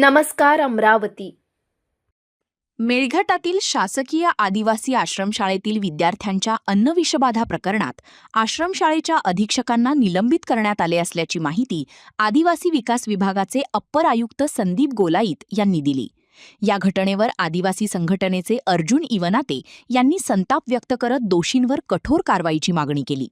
नमस्कार अमरावती. मेळघाटातील शासकीय आदिवासी आश्रमशाळेतील विद्यार्थ्यांच्या अन्नविषबाधा प्रकरणात आश्रमशाळेच्या अधीक्षकांना निलंबित करण्यात आले असल्याची माहिती आदिवासी विकास विभागाचे अप्पर आयुक्त संदीप गोलाईत यांनी दिली. या घटनेवर आदिवासी संघटनेचे अर्जुन इवनाते यांनी संताप व्यक्त करत दोषींवर कठोर कारवाईची मागणी केली.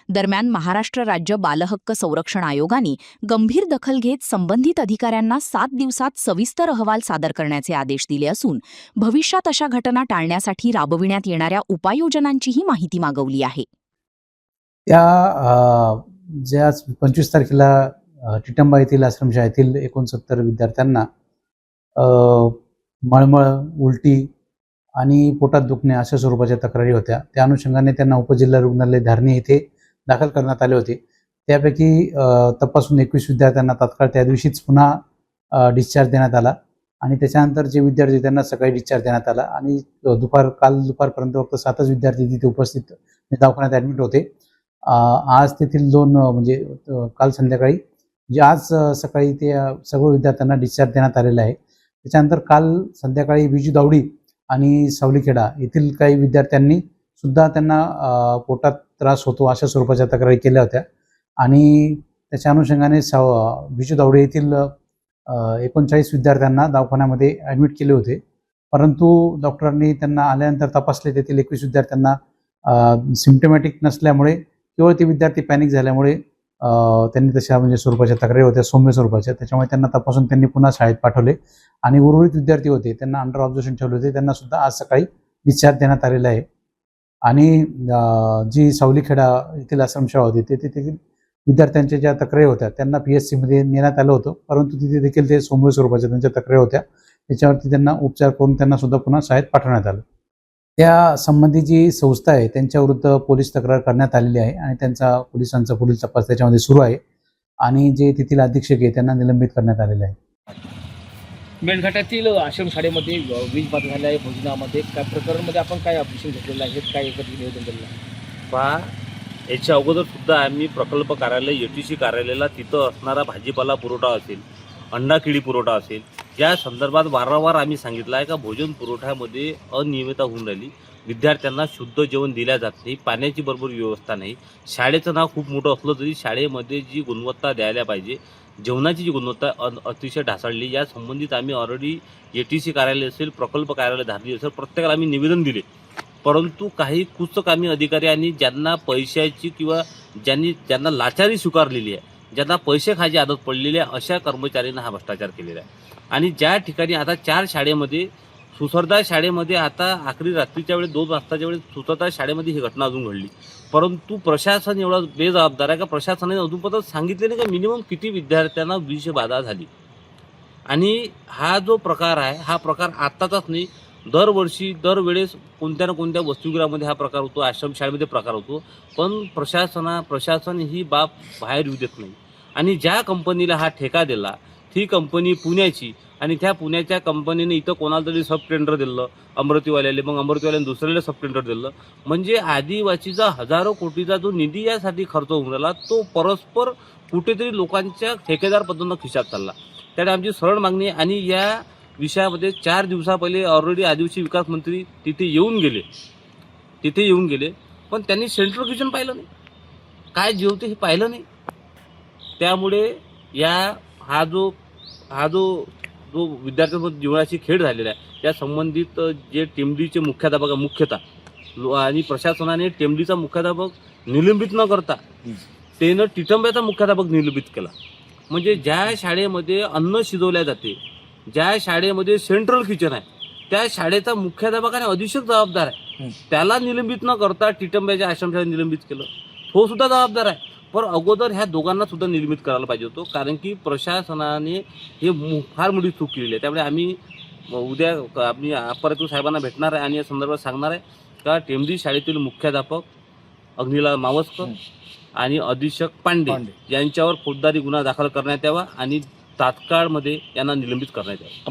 दरम्यान महाराष्ट्र राज्य बालहक्क संरक्षण आयोगाने गंभीर दखल घेत संबंधित अधिकाऱ्यांना 7 दिवसात सविस्तर अहवाल सादर करण्याचे आदेश दिले असून भविष्यात अशा घटना टाळण्यासाठी राबविण्यात येणाऱ्या उपाययोजनांचीही माहिती मागवली आहे. ज्या 25 तारखेला टिटंबा येथील आश्रमशाळेतील 69 विद्यार्थ्यांना मळमळ, उलटी आणि पोटात दुखणे अशा स्वरूपाच्या तक्रारी होत्या. त्या अनुषंगाने त्यांना उपजिल्हा रुग्णालय धारणी येथे दाखल करण्यात आले होते. त्यापैकी तपासून 21 विद्यार्थ्यांना तात्काळ त्या दिवशीच पुन्हा डिस्चार्ज देण्यात आला आणि त्याच्यानंतर जे विद्यार्थी त्यांना सकाळी डिस्चार्ज देण्यात आला आणि काल दुपारपर्यंत फक्त 7च विद्यार्थी तिथे उपस्थित दवाखान्यात ॲडमिट होते. आज तेथील 2 म्हणजे काल संध्याकाळी म्हणजे आज सकाळी ते सर्व विद्यार्थ्यांना डिस्चार्ज देण्यात आलेला आहे. त्याच्यानंतर काल संध्याकाळी बिजू दावडी आणि सावलीखेडा येथील काही विद्यार्थ्यांनी सुद्धा त्यांना पोटात त्रास होतो अशा स्वरूपाच्या तक्रारी केल्या होत्या आणि त्याच्या अनुषंगाने बिजू दावडे येथील 39 विद्यार्थ्यांना दवाखान्यामध्ये ॲडमिट केले होते. परंतु डॉक्टरांनी त्यांना आल्यानंतर तपासले. तेथील 21 विद्यार्थ्यांना सिम्प्टमॅटिक नसल्यामुळे केवळ ते विद्यार्थी पॅनिक झाल्यामुळे त्यांनी तशा म्हणजे स्वरूपाच्या तक्रारी होत्या, सौम्य स्वरूपाच्या. त्याच्यामुळे त्यांना तपासून त्यांनी पुन्हा शाळेत पाठवले आणि उर्वरित विद्यार्थी होते त्यांना अंडर ऑब्झर्वेशन ठेवले होते. त्यांना सुद्धा आज सकाळी डिस्चार्ज देण्यात आलेला आहे. आणि जी सावलीखेडा येथील आश्रमशाळा होती तेथील विद्यार्थ्यांच्या ज्या तक्रारी होत्या त्यांना PSC मध्ये नेण्यात आलं होतं, परंतु तिथे देखील ते सौम्य स्वरूपाच्या त्यांच्या तक्रारी होत्या. त्याच्यावरती त्यांना उपचार करून त्यांना सुद्धा पुन्हा शाळेत पाठवण्यात आलं. त्या संबंधी जी संस्था आहे त्यांच्याविरुद्ध पोलीस तक्रार करण्यात आलेली आहे आणि पोलिसांचा पुढील तपास त्याच्यामध्ये सुरू आहे आणि जे तेथील अधीक्षक आहे त्यांना निलंबित करण्यात आलेले आहे. मेळघाटातील आश्रमशाळेमध्ये वीज बाधा झाल्या आहे. भोजनामध्ये काय प्रकरणामध्ये आपण काय ऑपरेशन घेतलेलं आहे, काय एकत्र निवेदन केलेलं आहे? पहा, याच्या अगोदर सुद्धा आम्ही प्रकल्प कार्यालय ATC कार्यालयाला तिथं असणारा भाजीपाला पुरवठा असेल, अंडा किडी पुरवठा असेल, या संदर्भात वारंवार आम्ही सांगितलं आहे का भोजन पुरवठ्यामध्ये अनियमितता होऊन राहिली. विद्यार्थ्यांना शुद्ध जेवण दिल्या जात नाही, पाण्याची बरोबर व्यवस्था नाही. शाळेचं नाव खूप मोठं असलं तरी शाळेमध्ये जी गुणवत्ता द्यायला पाहिजे, जेवणाची जी गुणवत्ता अतिशय ढासळली. या संबंधित आम्ही ऑलरेडी ATC कार्यालय असेल, प्रकल्प कार्यालय धारणी असेल, प्रत्येकाला आम्ही निवेदन दिले. परंतु काही कुचकामी अधिकारी आणि ज्यांना पैशाची किंवा ज्यांना लाचारी स्वीकारलेली आहे, ज्यांना पैसे खायची आदत पडलेली आहे, अशा कर्मचाऱ्यांना हा भ्रष्टाचार केलेला आहे. आणि ज्या ठिकाणी आता 4 शाळेमध्ये सुसरदा शाळेमध्ये आता आखरी रात्रीच्या वेळेस 2 वाजताच्या वेळेस सुसरदा शाळेमध्ये ही घटना अजून घडली. परंतु प्रशासन एवढं बेजबाबदार आहे का प्रशासनाने अजूनपर्यंत सांगितले नाही का मिनिमम किती विद्यार्थ्यांना विषबाधा झाली. आणि हा जो प्रकार आहे हा प्रकार आत्ताचाच नाही, दरवर्षी दरवेळेस कोणत्या ना कोणत्या वसतिगृहामध्ये हा प्रकार होतो, आश्रमशाळेमध्ये प्रकार होतो. पण प्रशासन ही बाब बाहेर येऊ देत नाही. आणि ज्या कंपनीला हा ठेका दिला ती कंपनी पुण्याची आणि त्या पुण्याच्या कंपनीने इथं कोणाला तरी सब टेंडर दिलं अमरावतीवाल्याला, मग अमरावतीवाल्याने दुसऱ्याला सब टेंडर दिलं. म्हणजे आदिवासीचा हजारो कोटीचा जो निधी यासाठी खर्च होऊन राहिला तो परस्पर कुठेतरी लोकांच्या ठेकेदार पद्धतीनं खिशात चालला. त्यामुळे आमची सरळ मागणी आहे. आणि या विषयामध्ये 4 दिवसा पहिले ऑलरेडी आदिवासी विकास मंत्री तिथे येऊन गेले पण त्यांनी सेंट्रल किचन पाहिलं नाही, काय जेवते हे पाहिलं नाही. त्यामुळे हा जो विद्यार्थ्यांमध्ये जीवनाची खेळ झालेला आहे त्या संबंधित जे टेमडीचे मुख्याध्यापक आणि प्रशासनाने टेमडीचा मुख्याध्यापक निलंबित न करता त्यानं टिटंब्याचा मुख्याध्यापक निलंबित केला. म्हणजे ज्या शाळेमध्ये अन्न शिजवल्या जाते, ज्या शाळेमध्ये सेंट्रल किचन आहे, त्या शाळेचा मुख्याध्यापक आणि अधीक्षक जबाबदार आहे, त्याला निलंबित न करता टिटंब्याच्या आश्रमशाळेत निलंबित केलं. तो सुद्धा जबाबदार आहे. पण अगोदर ह्या दोघांना सुद्धा निलंबित करायला पाहिजे होतं, कारण की प्रशासनाने हे फार मोठी चूक केलेली आहे. त्यामुळे आम्ही उद्या आम्ही अप्पर साहेबांना भेटणार आहे आणि या संदर्भात सांगणार आहे का टेमडी शाळेतील मुख्याध्यापक अग्निलाल मावस्कर आणि अधीक्षक पांडे यांच्यावर फौजदारी गुन्हा दाखल करण्यात यावा आणि तात्काळमध्ये यांना निलंबित करण्यात यावं.